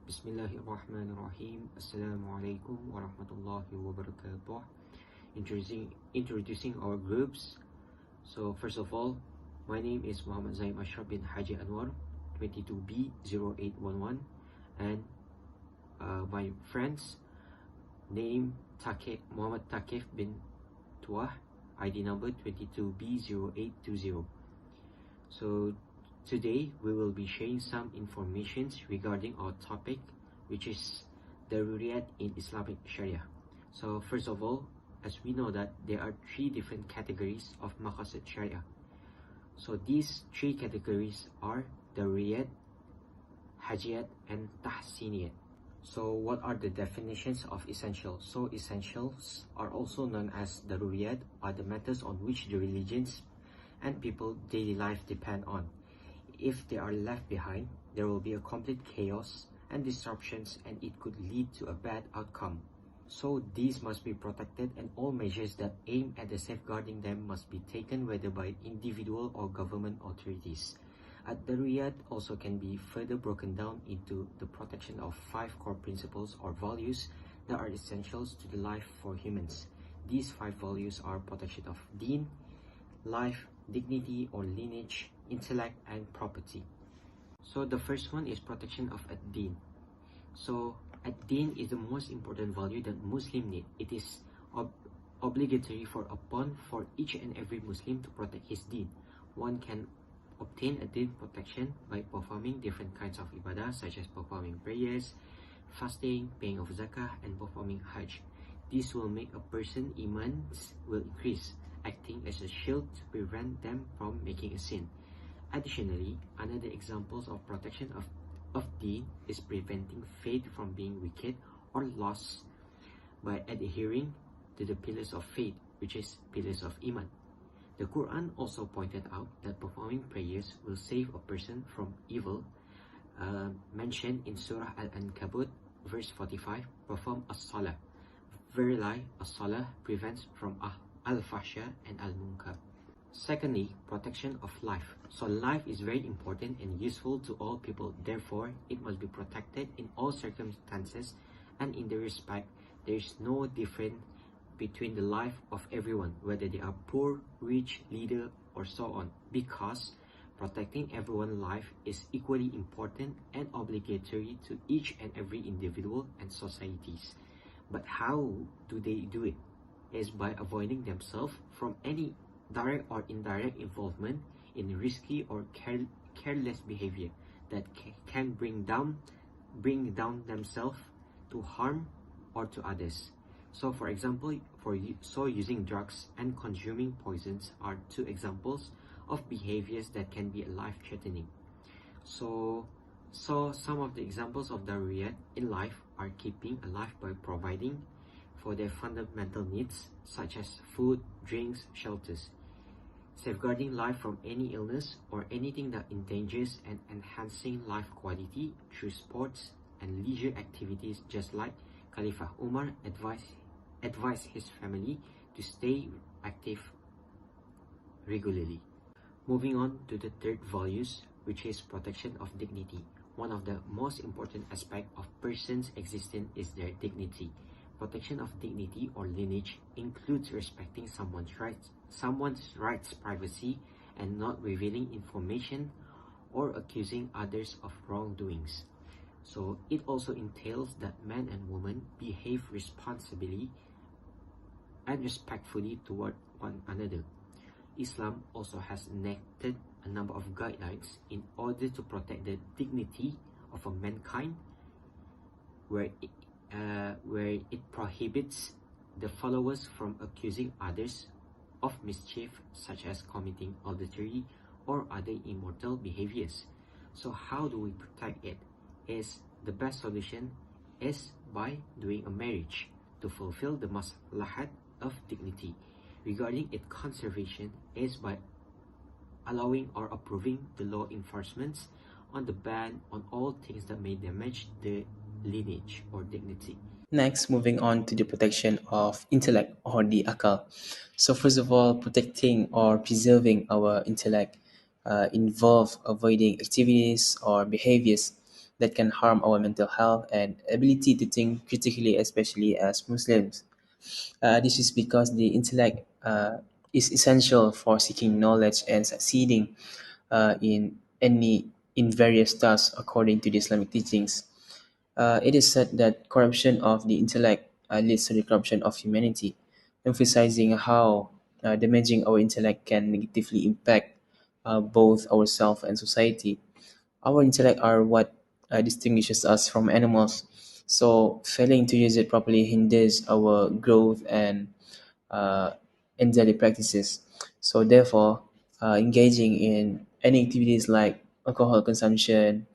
Bismillahirrahmanirrahim. Assalamualaikum warahmatullahi wabarakatuh. Introducing our groups. So first of all, my name is Muhammad Zaim Ashraf bin Haji Anwar, 22B0811, and my friends name Muhammad Takif bin Tuah, ID number 22B0820. So today we will be sharing some information regarding our topic, which is Daruriyyat in Islamic Shariah. So first of all, as we know that there are three different categories of Maqasid Shariah. So these three categories are Daruriyyat, Hajiyat, and Tahsiniyat. So what are the definitions of essentials? So essentials are also known as Daruriyyat, are the matters on which the religions and people daily life depend on. If they are left behind, there will be a complete chaos and disruptions, and it could lead to a bad outcome. So these must be protected, and all measures that aim at the safeguarding them must be taken, whether by individual or government authorities. Daruriyyat also can be further broken down into the protection of 5 core principles or values that are essentials to the life for humans. These 5 values are protection of deen, life, dignity or lineage, intellect, and property. So the first one is protection of ad-deen. So ad-deen is the most important value that Muslim need. It is obligatory for each and every Muslim to protect his deen. One can obtain a deen protection by performing different kinds of ibadah, such as performing prayers, fasting, paying of zakah, and performing hajj. This will make a person imans will increase, acting as a shield to prevent them from making a sin. Additionally, another examples of protection of deen is preventing faith from being wicked or lost by adhering to the pillars of faith, which is pillars of iman. The Quran also pointed out that performing prayers will save a person from evil, mentioned in Surah Al-Ankabut, verse 45, perform as-salah. Verily, as-salah prevents from al-fahsha and al-munkar. Secondly, protection of life. So life is very important and useful to all people. Therefore, it must be protected in all circumstances, and in the respect, there is no difference between the life of everyone, whether they are poor, rich, leader, or so on, because protecting everyone's life is equally important and obligatory to each and every individual and societies. But how do they do it? Is by avoiding themselves from any direct or indirect involvement in risky or careless behavior that can bring down themselves to harm or to others. So for example, using drugs and consuming poisons are 2 examples of behaviors that can be life-threatening. So some of the examples of Daruriyyat in life are keeping alive by providing for their fundamental needs, such as food, drinks, shelters, safeguarding life from any illness or anything that endangers, and enhancing life quality through sports and leisure activities, just like Khalifah Umar advised his family to stay active regularly. Moving on to the third values, which is protection of dignity. One of the most important aspects of person's existence is their dignity. Protection of dignity or lineage includes respecting someone's rights, privacy, and not revealing information or accusing others of wrongdoings. So it also entails that men and women behave responsibly and respectfully toward one another. Islam also has enacted a number of guidelines in order to protect the dignity of a mankind, where it prohibits the followers from accusing others of mischief, such as committing adultery or other immoral behaviors. So how do we protect it? The best solution is by doing a marriage to fulfill the maslahat of dignity. Regarding its conservation is by allowing or approving the law enforcements on the ban on all things that may damage the lineage or dignity. Next, moving on to the protection of intellect or the akal. So first of all, protecting or preserving our intellect involve avoiding activities or behaviors that can harm our mental health and ability to think critically, especially as Muslims. This is because the intellect is essential for seeking knowledge and succeeding in various tasks according to the Islamic teachings. It is said that corruption of the intellect leads to the corruption of humanity, emphasizing how damaging our intellect can negatively impact both ourselves and society. Our intellect are what distinguishes us from animals, so failing to use it properly hinders our growth uh, and daily practices. So therefore, engaging in any activities like alcohol consumption,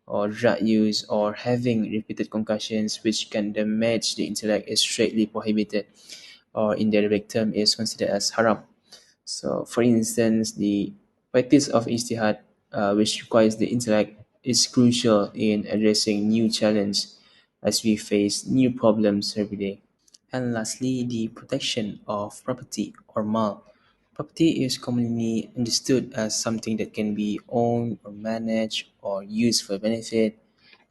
or drug use, or having repeated concussions which can damage the intellect is strictly prohibited, or in the Arabic term is considered as haram. So, for instance, the practice of ijtihad, which requires the intellect, is crucial in addressing new challenges as we face new problems every day. And lastly, the protection of property or mal. Property is commonly understood as something that can be owned or managed or used for benefit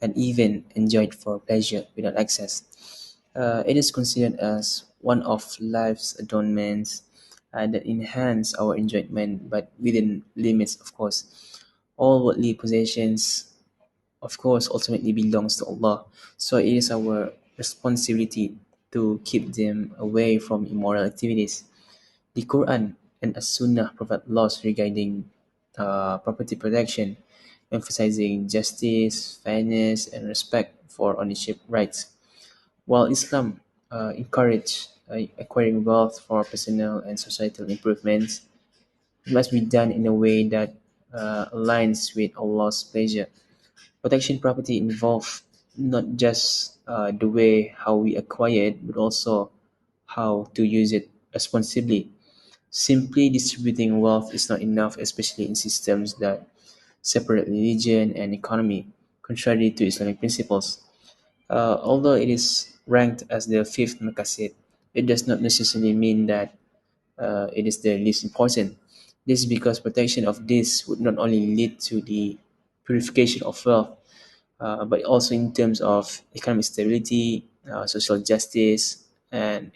and even enjoyed for pleasure without access. It is considered as one of life's adornments that enhance our enjoyment, but within limits, of course. All worldly possessions, of course, ultimately belongs to Allah. So it is our responsibility to keep them away from immoral activities. The Quran and As Sunnah provide laws regarding property protection, emphasizing justice, fairness, and respect for ownership rights. While Islam encourage acquiring wealth for personal and societal improvements, it must be done in a way that aligns with Allah's pleasure. Protection property involve not just the way how we acquire it, but also how to use it responsibly. Simply distributing wealth is not enough, especially in systems that separate religion and economy, contrary to Islamic principles. Although it is ranked as the fifth maqasid, it does not necessarily mean that it is the least important. This is because protection of this would not only lead to the purification of wealth, but also in terms of economic stability, social justice, and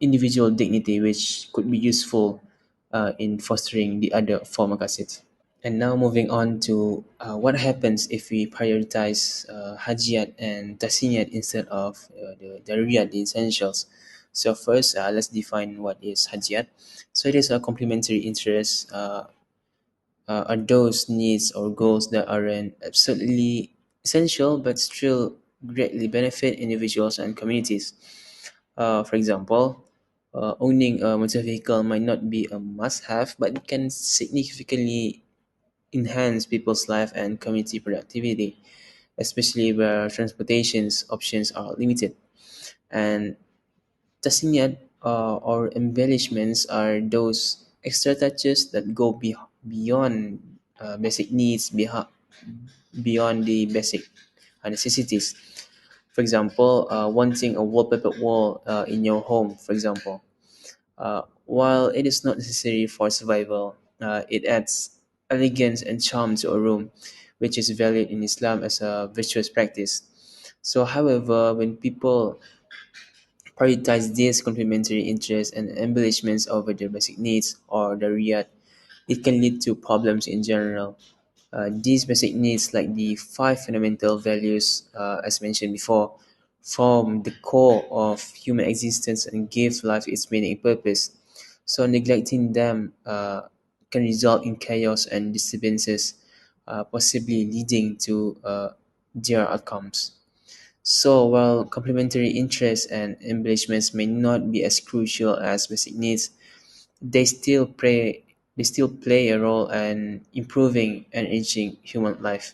individual dignity, which could be useful in fostering the other four maqasid. And now moving on to what happens if we prioritize hajiyat and tasiniyat instead of the daruriyat, the essentials. So first, let's define what is hajiyat. So it is a complementary interest, are those needs or goals that aren't absolutely essential but still greatly benefit individuals and communities. For example, owning a motor vehicle might not be a must-have, but it can significantly enhance people's life and community productivity, especially where transportation's options are limited. And tasniat or embellishments are those extra touches that go beyond basic needs, beyond the basic necessities. For example, wanting a wallpaper wall in your home, for example. While it is not necessary for survival, it adds elegance and charm to a room, which is valued in Islam as a virtuous practice. So, however, when people prioritize these complementary interests and embellishments over their basic needs or the riyad, it can lead to problems in general. These basic needs, like the five fundamental values, as mentioned before, form the core of human existence and give life its meaning and purpose. So, neglecting them can result in chaos and disturbances, possibly leading to their outcomes. So, while complementary interests and embellishments may not be as crucial as basic needs, they still play they still play a role in improving and enriching human life.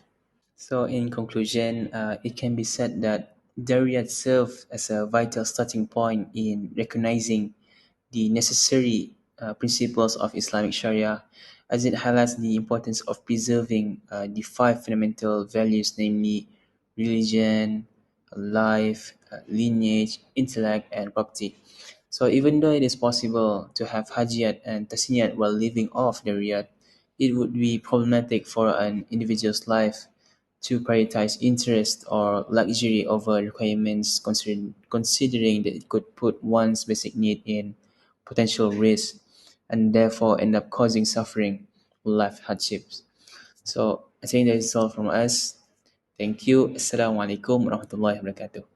So, in conclusion, it can be said that Daruriyyat serve as a vital starting point in recognizing the necessary principles of Islamic Sharia, as it highlights the importance of preserving the five fundamental values, namely religion, life, lineage, intellect, and property. So, even though it is possible to have hajiyat and tasiniyat while living off the riyad, it would be problematic for an individual's life to prioritize interest or luxury over requirements, considering that it could put one's basic need in potential risk and therefore end up causing suffering or life hardships. So I think that is all from us. Thank you. Assalamualaikum warahmatullahi wabarakatuh.